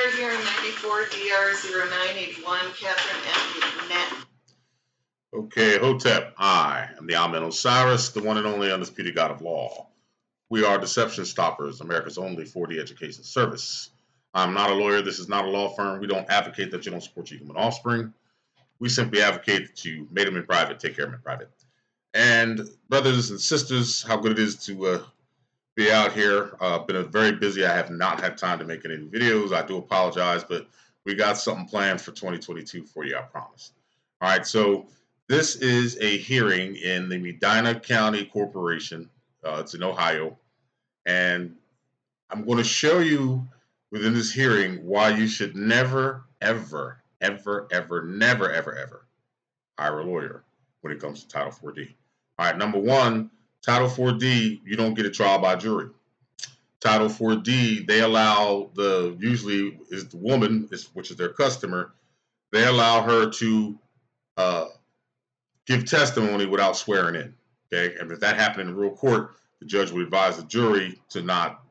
Lawyer hearing 94 DR 0981, Catherine M. Net. Okay, Hotep, I am the Amen Osiris, the one and only undisputed God of law. We are Deception Stoppers, America's only 4D education service. I'm not a lawyer. This is not a law firm. We don't advocate that you don't support your human offspring. We simply advocate that you made them in private, take care of them in private. And brothers and sisters, how good it is to be out here. Been very busy. I have not had time to make any videos. I do apologize, but we got something planned for 2022 for you, I promise. All right, so this is a hearing in the Medina County Corporation. It's in Ohio. And I'm going to show you within this hearing why you should never, ever, ever, ever, never, ever, ever hire a lawyer when it comes to Title 4D. All right, number one, Title 4D, you don't get a trial by jury. Title 4D, they allow usually is the woman, which is their customer, they allow her to give testimony without swearing in. Okay, and if that happened in real court, the judge would advise the jury to not,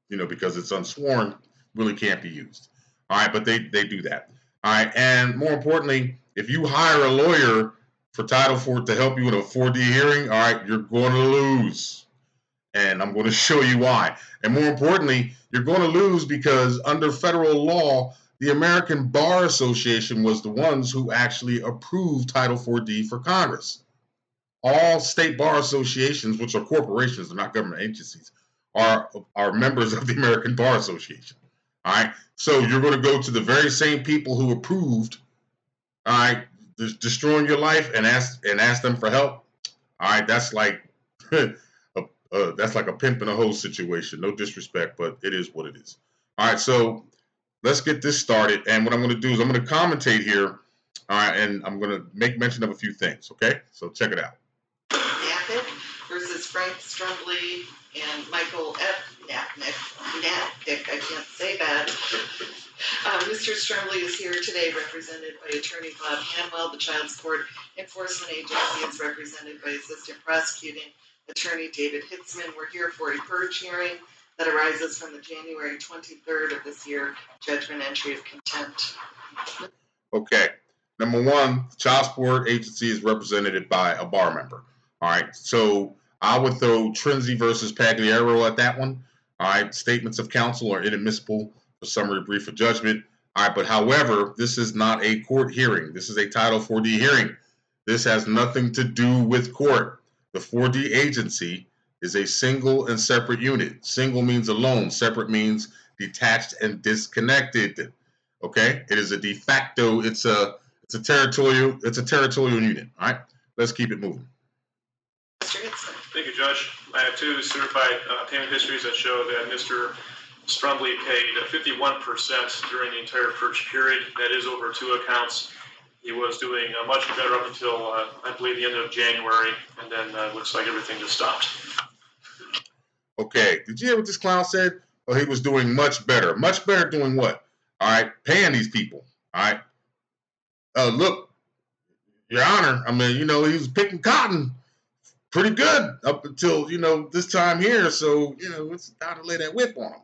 because it's unsworn, really can't be used. All right, but they do that. All right, and more importantly, if you hire a lawyer for Title 4 to help you in a 4D hearing, all right, you're going to lose. And I'm going to show you why. And more importantly, you're going to lose because under federal law, the American Bar Association was the ones who actually approved Title 4D for Congress. All state bar associations, which are corporations, they're not government agencies, are members of the American Bar Association. All right, so you're going to go to the very same people who approved, all right, destroying your life and ask them for help. All right, that's like that's like a pimp and a hoe situation. No disrespect, but it is what it is. All right, so let's get this started. And what I'm going to do is I'm going to commentate here, all right, and I'm going to make mention of a few things. Okay, so check it out. Nappick versus Frank Strumbly and Michael F. Nappick. I can't say that. Mr. Strumbly is here today represented by attorney Bob Hanwell. The Child Support Enforcement Agency is represented by Assistant Prosecuting Attorney David Hitzman. We're here for a purge hearing that arises from the January 23rd of this year judgment entry of contempt. Okay. Number one, the Child Support Agency is represented by a bar member. All right. So I would throw Trinzi versus Pagliaro at that one. All right. Statements of counsel are inadmissible for summary brief of judgment. All right. But however, this is not a court hearing. This is a Title 4D hearing. This has nothing to do with court. The 4D agency is a single and separate unit. Single means alone. Separate means detached and disconnected. Okay? It is a de facto. It's a territorial unit. All right? Let's keep it moving. Thank you, Judge. I have two certified payment histories that show that Mr. Strumbly paid 51% during the entire purge period. That is over two accounts. He was doing much better up until, I believe, the end of January, and then looks like everything just stopped. Okay. Did you hear what this clown said? Oh, he was doing much better. Much better doing what? All right. Paying these people. All right. Look, Your Honor, I mean, he was picking cotton pretty good up until, this time here. So, it's time to lay that whip on him.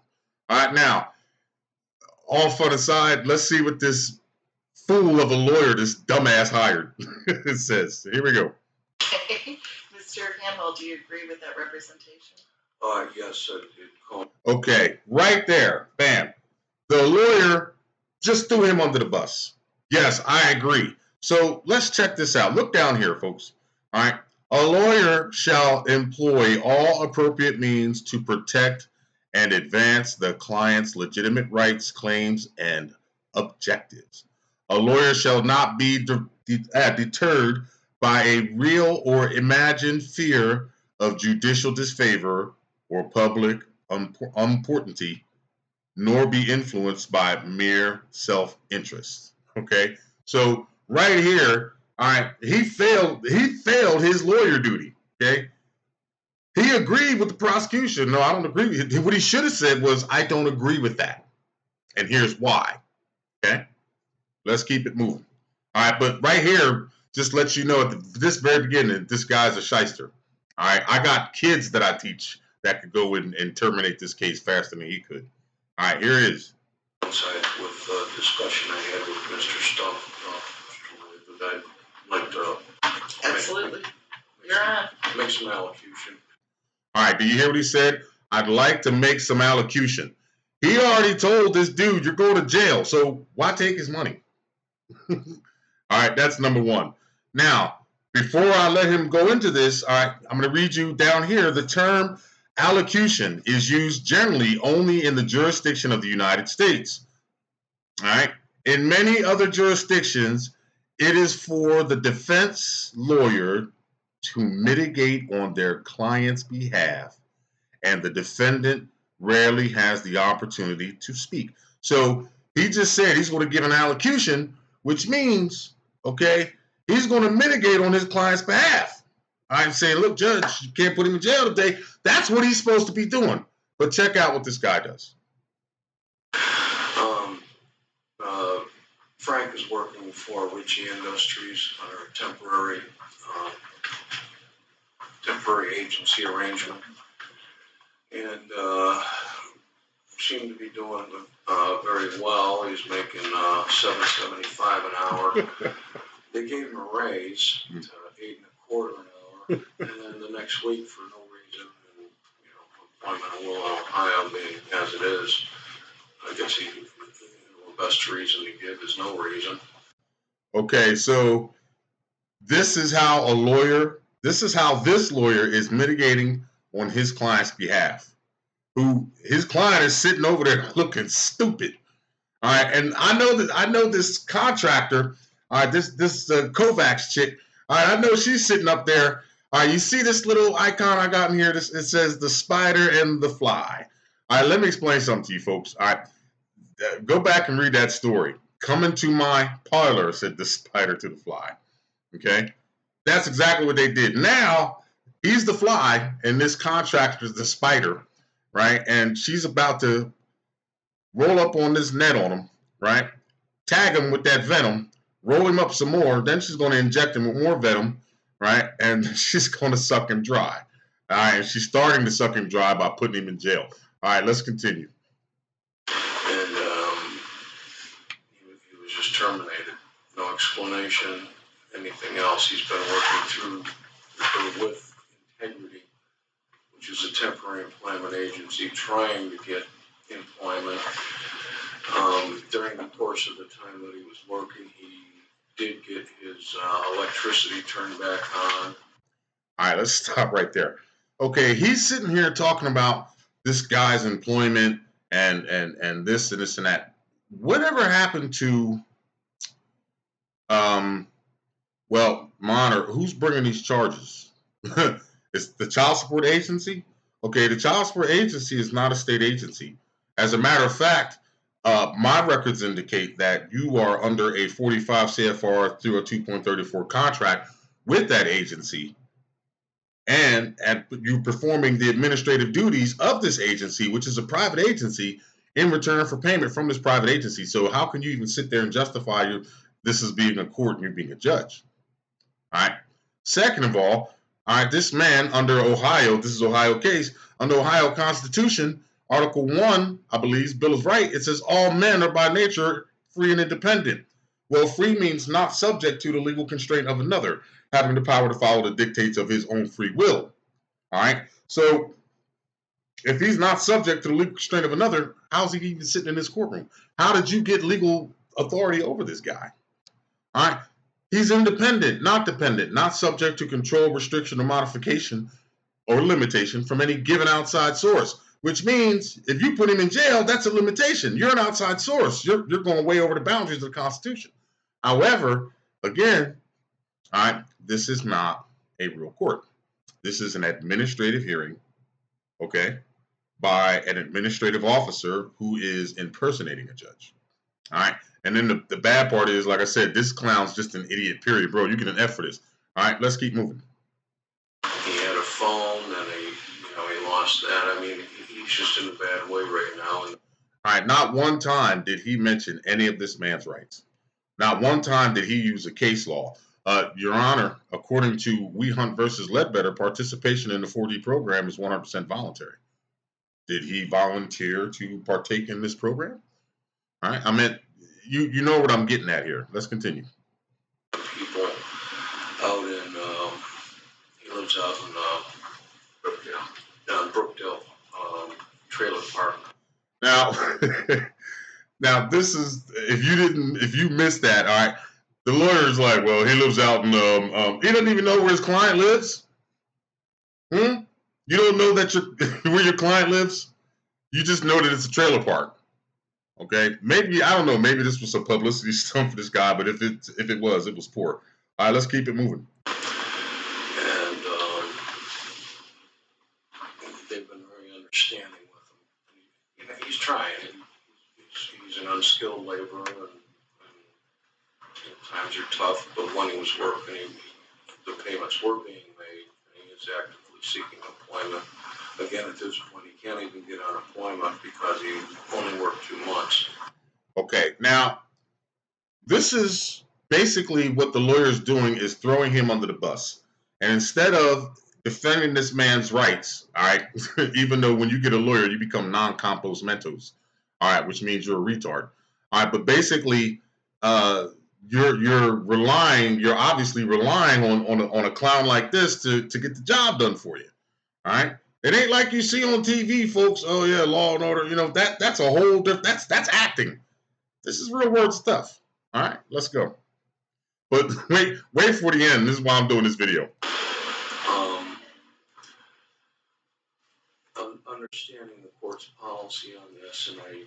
All right. Now, all fun aside, let's see what this fool of a lawyer this dumbass hired. It says, here we go. Okay. Mr. Hanwell, do you agree with that representation? Yes. Okay, right there, bam. The lawyer just threw him under the bus. Yes, I agree. So let's check this out. Look down here, folks. All right. A lawyer shall employ all appropriate means to protect and advance the client's legitimate rights, claims, and objectives. A lawyer shall not be deterred by a real or imagined fear of judicial disfavor or public unimportancy, nor be influenced by mere self-interest. Okay, so right here, all right, he failed his lawyer duty. Okay, he agreed with the prosecution. No, I don't agree with it. What he should have said was, I don't agree with that, and here's why. Okay, let's keep it moving. All right, but right here, just let you know at this very beginning, this guy's a shyster. All right, I got kids that I teach that could go in and terminate this case faster than he could. All right, here it is. So with the discussion I had with Mr. Stuff, that I'd like to Absolutely. You're on. make some allocution. All right, do you hear what he said? I'd like to make some allocution. He already told this dude, you're going to jail, so why take his money? All right, that's number one. Now, before I let him go into this, all right, I'm going to read you down here. The term allocution is used generally only in the jurisdiction of the United States. All right. In many other jurisdictions, it is for the defense lawyer to mitigate on their client's behalf, and the defendant rarely has the opportunity to speak. So he just said he's going to give an allocution, which means, okay, he's going to mitigate on his client's behalf. I'm saying, look, judge, you can't put him in jail today. That's what he's supposed to be doing. But check out what this guy does. Frank is working for Ritchie Industries under a temporary agency arrangement, and seemed to be doing very well. He's making $7.75 an hour. They gave him a raise to $8.25 an hour, and then the next week, for no reason, and employment in Willow, Ohio being as it is, I guess the best reason to give is no reason. Okay, so this is how this lawyer is mitigating on his client's behalf. Who his client is sitting over there looking stupid. All right, and I know this contractor, all right, this Kovacs chick, all right, I know she's sitting up there. All right, you see this little icon I got in here? It says the spider and the fly. All right, let me explain something to you folks. All right, go back and read that story. Come into my parlor, said the spider to the fly. Okay, that's exactly what they did. Now he's the fly, and this contractor is the spider, right? And she's about to roll up on this net on him, right? Tag him with that venom, roll him up some more. Then she's going to inject him with more venom, right? And she's going to suck him dry. All right, and she's starting to suck him dry by putting him in jail. All right, let's continue. And he was just terminated. No explanation, anything else. He's been working through with Integrity, which is a temporary employment agency, trying to get employment. During the course of the time that he was working, he did get his electricity turned back on. All right, let's stop right there. Okay, he's sitting here talking about this guy's employment and this and this and that. Whatever happened to well, Honor, who's bringing these charges? It's the child support agency? Okay, the child support agency is not a state agency. As a matter of fact, my records indicate that you are under a 45 CFR through a 2.34 contract with that agency, and you're performing the administrative duties of this agency, which is a private agency, in return for payment from this private agency. So how can you even sit there and justify this as being a court and you being a judge? All right. Second of all, this man under Ohio, this is Ohio case, under Ohio Constitution, Article 1, I believe, Bill of Rights, it says all men are by nature free and independent. Well, free means not subject to the legal constraint of another, having the power to follow the dictates of his own free will. All right. So if he's not subject to the legal constraint of another, how's he even sitting in this courtroom? How did you get legal authority over this guy? All right. He's independent, not dependent, not subject to control, restriction, or modification or limitation from any given outside source, which means if you put him in jail, that's a limitation. You're an outside source. You're going way over the boundaries of the Constitution. However, again, all right, this is not a real court. This is an administrative hearing, okay, by an administrative officer who is impersonating a judge. All right. And then the bad part is, like I said, this clown's just an idiot, period, bro. You get an F for this. All right, let's keep moving. He had a phone, and he lost that. I mean, he's just in a bad way right now. All right, not one time did he mention any of this man's rights. Not one time did he use a case law. Your Honor, according to We Hunt versus Ledbetter, participation in the 4D program is 100% voluntary. Did he volunteer to partake in this program? All right, I meant you know what I'm getting at here. Let's continue. People out in he lives out in Brookdale trailer park. Now, now this is if you missed that, all right. The lawyer's like, well, he lives out in he doesn't even know where his client lives. You don't know that where your client lives. You just know that it's a trailer park. Okay, maybe I don't know. Maybe this was a publicity stunt for this guy, but if it was poor. All right, let's keep it moving. And they've been very understanding with him. You know, he's trying. He's an unskilled laborer, and times are tough. But when he was working, the payments were being made, and he is actively seeking employment. Again, at this point, he can't even get unemployment because he only worked 2 months. Okay, now this is basically what the lawyer's doing is throwing him under the bus. And instead of defending this man's rights, all right, even though when you get a lawyer, you become non-compos mentos, all right, which means you're a retard. All right, but basically, you're obviously relying on a clown like this to get the job done for you. All right. It ain't like you see on TV, folks. Oh yeah, Law and Order. You know that's a whole different. That's acting. This is real world stuff. All right, let's go. But wait for the end. This is why I'm doing this video. Understanding the court's policy on this, and I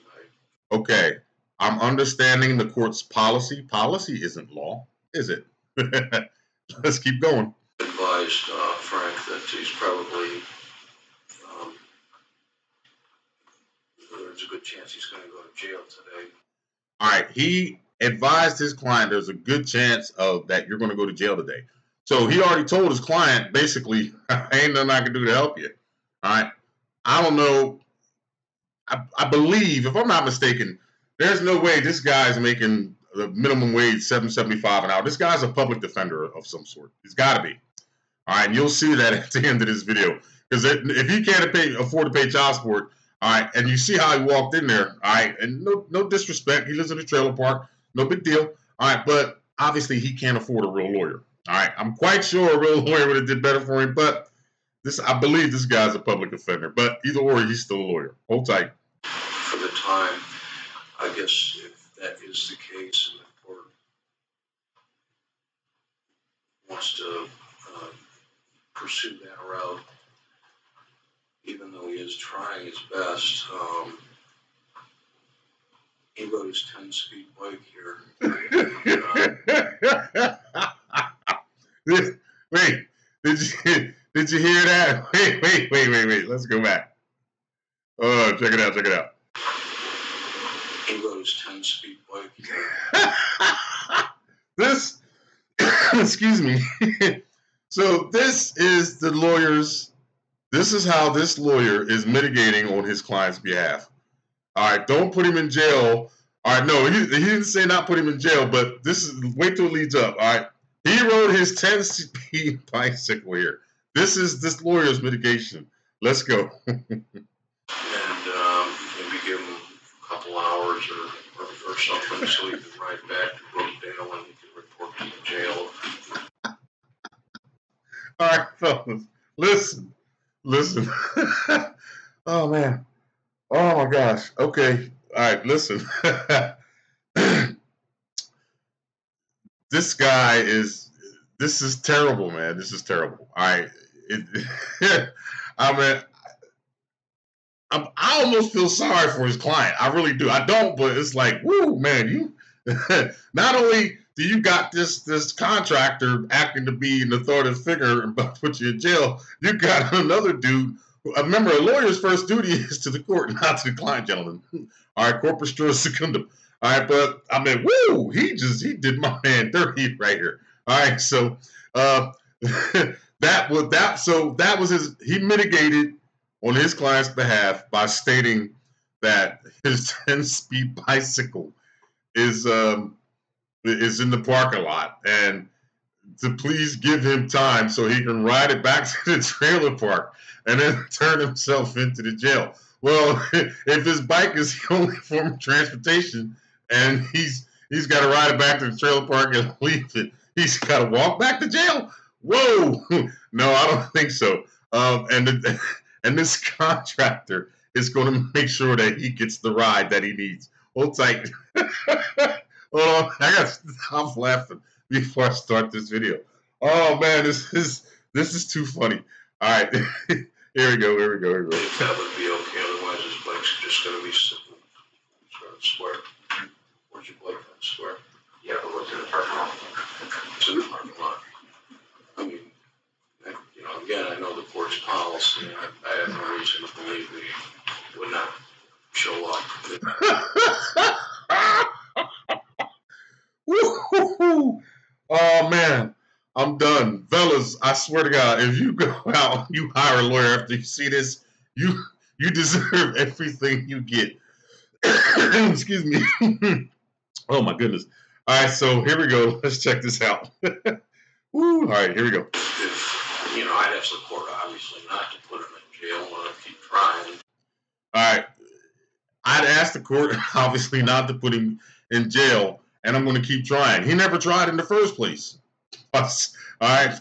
okay, I'm understanding the court's policy. Policy isn't law, is it? Let's keep going. Advised Frank that he's probably there's a good chance he's going to go to jail today. All right, he advised his client there's a good chance of that you're going to go to jail today. So he already told his client basically, ain't nothing I can do to help you. All right, I don't know. I believe, if I'm not mistaken, there's no way this guy's making the minimum wage $7.75 an hour. This guy's a public defender of some sort. He's got to be. All right, and you'll see that at the end of this video. Because if he can't afford to pay child support, all right, and you see how he walked in there, all right, and no disrespect, he lives in a trailer park, no big deal, all right, but obviously he can't afford a real lawyer, all right. I'm quite sure a real lawyer would have did better for him, but I believe this guy's a public offender, but either or, he's still a lawyer. Hold tight. For the time, I guess if that is the case, and the court wants to pursue that route, even though he is trying his best, he rode his 10-speed bike here. Wait, did you hear that? Wait. Let's go back. Oh, check it out. He rode his 10-speed bike here. This, excuse me. So this is the lawyer's. This is how this lawyer is mitigating on his client's behalf. All right, don't put him in jail. All right, no, he didn't say not put him in jail, but wait till it leads up. All right, he rode his 10-speed bicycle here. This is this lawyer's mitigation. Let's go. And maybe give him a couple hours or something so he can ride back to Brookdale and he can report to the jail. All right, fellas, listen. Oh man. Oh my gosh. Okay. All right. Listen. This is terrible, man. This is terrible. I mean, I almost feel sorry for his client. I really do. I don't, but it's like, woo, man, you not only do you got this contractor acting to be an authoritative figure and put you in jail, you got another dude. Remember, a lawyer's first duty is to the court, not to the client, gentlemen. All right, corpus juris secundum. All right, but I mean, woo, he did my man dirty right here. All right, so that was his. He mitigated on his client's behalf by stating that his 10-speed bicycle is in the parking lot and to please give him time so he can ride it back to the trailer park and then turn himself into the jail. Well, if his bike is the only form of transportation, and he's got to ride it back to the trailer park and leave it. He's got to walk back to jail. Whoa! No, I don't think so. And this contractor is going to make sure that he gets the ride that he needs. Hold tight. Hold on, I got to stop laughing before I start this video. Oh man, this is too funny. All right, here we go. That would be okay. Otherwise, his bike's just going to be sitting square. Where's your bike on square? Yeah, but what's in the parking lot? It's in the parking lot. I mean, again, I know the court's policy, and I have no reason to believe they would not show up. Oh man, I'm done. Fellas, I swear to God, if you go out, you hire a lawyer after you see this, you deserve everything you get. Excuse me. Oh my goodness. All right, so here we go. Let's check this out. Woo. All right, here we go. I'd ask the court obviously not to put him in jail. Want to keep trying. All right, I'd ask the court obviously not to put him in jail, and I'm going to keep trying. He never tried in the first place. All right,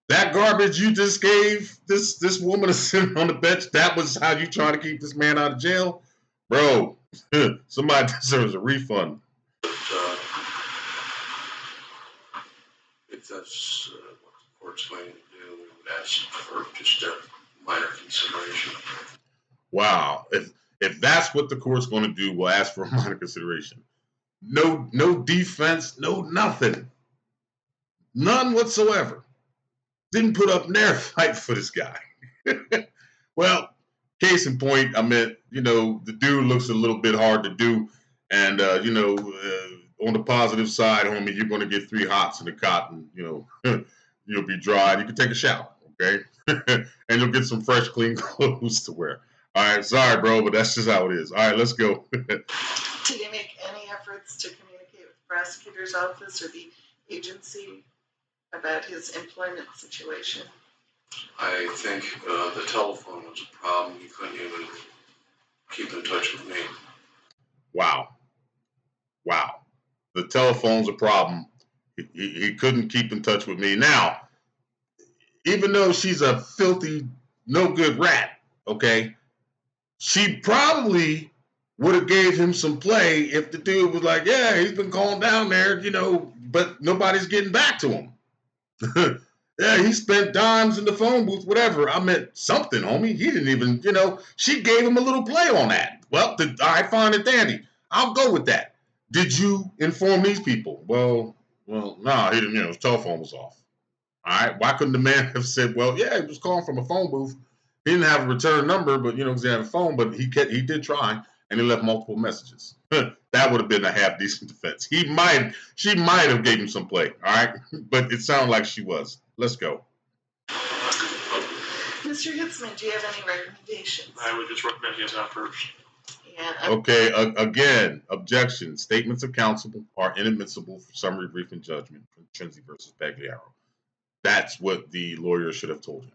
that garbage you just gave this woman to sit on the bench, that was how you trying to keep this man out of jail? Bro, somebody deserves a refund. But, if that's what the court's going to do, we would ask for just a minor consideration. Wow. If that's what the court's going to do, we'll ask for a minor consideration. No defense, no nothing. None whatsoever. Didn't put up near a fight for this guy. Well, case in point, I mean, the dude looks a little bit hard to do. And, on the positive side, homie, you're going to get 3 hots in the cotton, you'll be dry. You can take a shower, okay? And you'll get some fresh, clean clothes to wear. All right, sorry, bro, but that's just how it is. All right, let's go. Did he make any efforts to communicate with the prosecutor's office or the agency about his employment situation? I think the telephone was a problem. He couldn't even keep in touch with me. Wow. The telephone's a problem. He couldn't keep in touch with me. Now, even though she's a filthy, no good rat, okay, she probably would have gave him some play if the dude was like, yeah, he's been calling down there, but nobody's getting back to him. Yeah, he spent dimes in the phone booth, whatever. I meant something, homie. He didn't even, she gave him a little play on that. Well, I find it dandy. I'll go with that. Did you inform these people? Well, no, he didn't, his telephone was off. All right, why couldn't the man have said, well, yeah, he was calling from a phone booth. He didn't have a return number, but, because he had a phone, but he did try, and he left multiple messages. That would have been a half-decent defense. She might have gave him some play, all right? But it sounded like she was. Let's go. Mr. Hitzman, do you have any recommendations? I would just recommend he is not purged. Yeah. Okay, again, objection. Statements of counsel are inadmissible for summary briefing judgment from Trinzi versus Pagliaro. That's what the lawyer should have told him.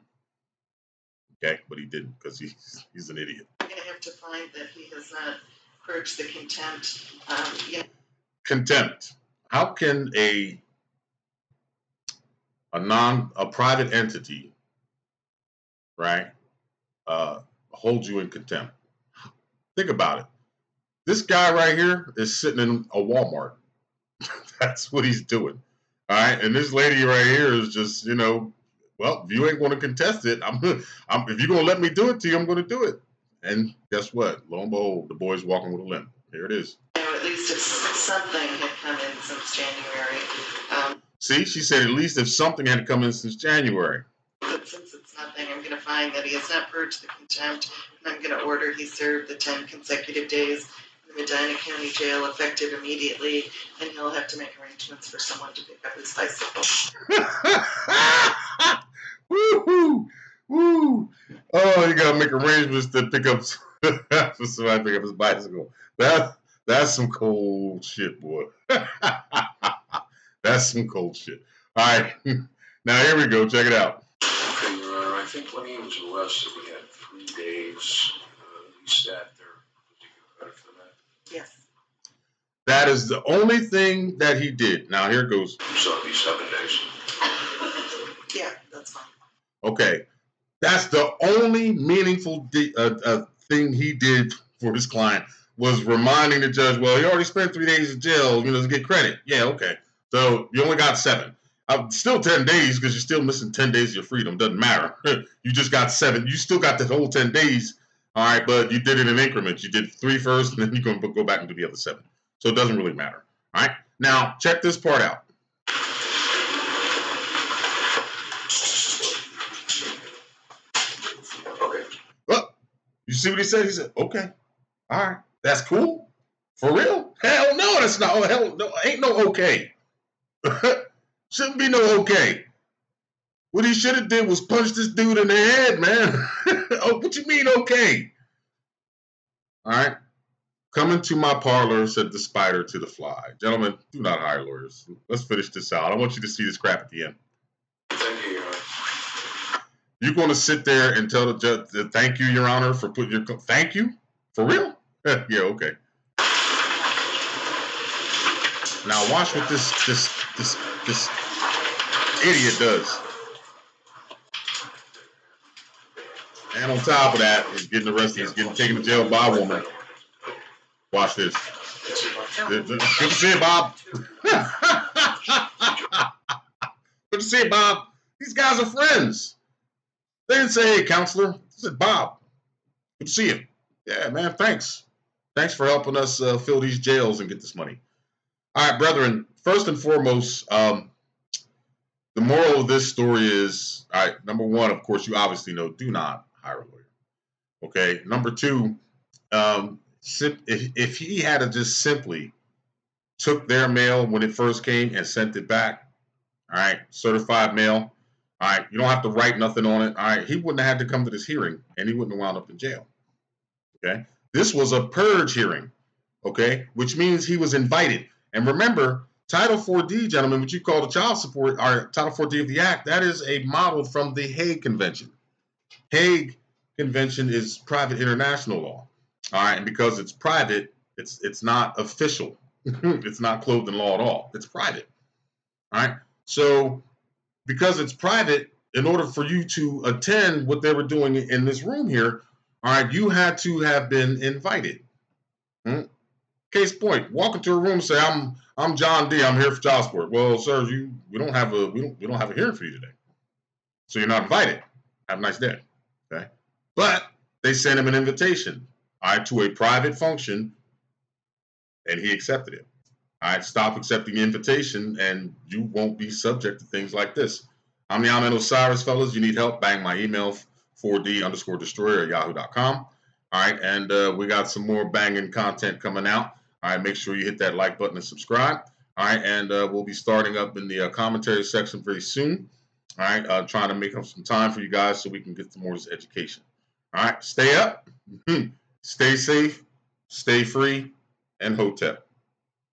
Okay, but he didn't because he's an idiot. I'm going to have to find that he has not purged the contempt. Contempt. How can a private entity, right, hold you in contempt? Think about it. This guy right here is sitting in a Walmart. That's what he's doing. All right, and this lady right here is just, well, if you ain't going to contest it, if you're going to let me do it to you, I'm going to do it. And guess what? Lo and behold, the boy's walking with a limp. Here it is. At least if something had come in since January. See, she said at least if something had come in since January. But since it's nothing, I'm going to find that he has not purged the contempt, and I'm going to order he serve the 10 consecutive days in the Medina County Jail effective immediately, and he'll have to make arrangements for someone to pick up his bicycle. Woo-hoo! Woo! Oh, you gotta make arrangements to pick up for somebody to pick up his bicycle. That's some cold shit, boy. That's some cold shit. All right, now here we go. Check it out. Okay, Your Honor, I think when he was arrested, he had 3 days. He sat there. Did he get credit for that? Yes. That is the only thing that he did. Now here goes. So it'll be 7 days. Yeah, that's fine. Okay, that's the only meaningful thing he did for his client was reminding the judge, well, he already spent 3 days in jail, to get credit. Yeah, okay. So you only got 7. Still 10 days because you're still missing 10 days of your freedom. Doesn't matter. You just got 7. You still got the whole 10 days. All right, but you did it in increments. You did 3 first, and then you're going to go back and do the other 7. So it doesn't really matter. All right. Now check this part out. Okay. Well, you see what he said? He said, okay. All right. That's cool. For real? Hell no, that's not. Oh, hell no. Ain't no okay. Shouldn't be no okay. What he should have did was punch this dude in the head, man. Oh, what you mean okay? All right. Come into my parlor, said the spider to the fly. Gentlemen, do not hire lawyers. Let's finish this out. I want you to see this crap at the end. Thank you, Your Honor. You're going to sit there and tell the judge, thank you, Your Honor, for putting your... Thank you? For real? Yeah, okay. Now watch what this idiot does. And on top of that, he's getting arrested. He's getting taken to jail by a woman. Watch this. Good to see you, Bob. Good to see you, Bob. These guys are friends. They didn't say, hey, counselor. They said, Bob. Good to see you. Yeah, man, thanks. Thanks for helping us fill these jails and get this money. All right, brethren, first and foremost, the moral of this story is, all right, number one, of course, you obviously know, do not hire a lawyer. Okay. Number two, if he had just simply took their mail when it first came and sent it back, all right, certified mail, all right, you don't have to write nothing on it, all right, he wouldn't have had to come to this hearing, and he wouldn't have wound up in jail, okay? This was a purge hearing, okay, which means he was invited. And remember, Title 4D, gentlemen, what you call the child support, or Title 4D of the Act, that is a model from the Hague Convention. Hague Convention is private international law. All right, and because it's private, it's not official. It's not clothed in law at all. It's private. All right. So because it's private, in order for you to attend what they were doing in this room here, all right, you had to have been invited. Case point, walk into a room and say, I'm John D. I'm here for child support. Well, sir, we don't have a hearing for you today. So you're not invited. Have a nice day. Okay. But they sent him an invitation, all right, to a private function, and he accepted it. All right, stop accepting the invitation, and you won't be subject to things like this. I'm the Alman Osiris, fellas. You need help, bang my email, 4D_destroyer@yahoo.com. All right, and we got some more banging content coming out. All right, make sure you hit that like button and subscribe. All right, and we'll be starting up in the commentary section very soon. All right, trying to make up some time for you guys so we can get to more of this education. All right, stay up, stay safe, stay free, and hotep.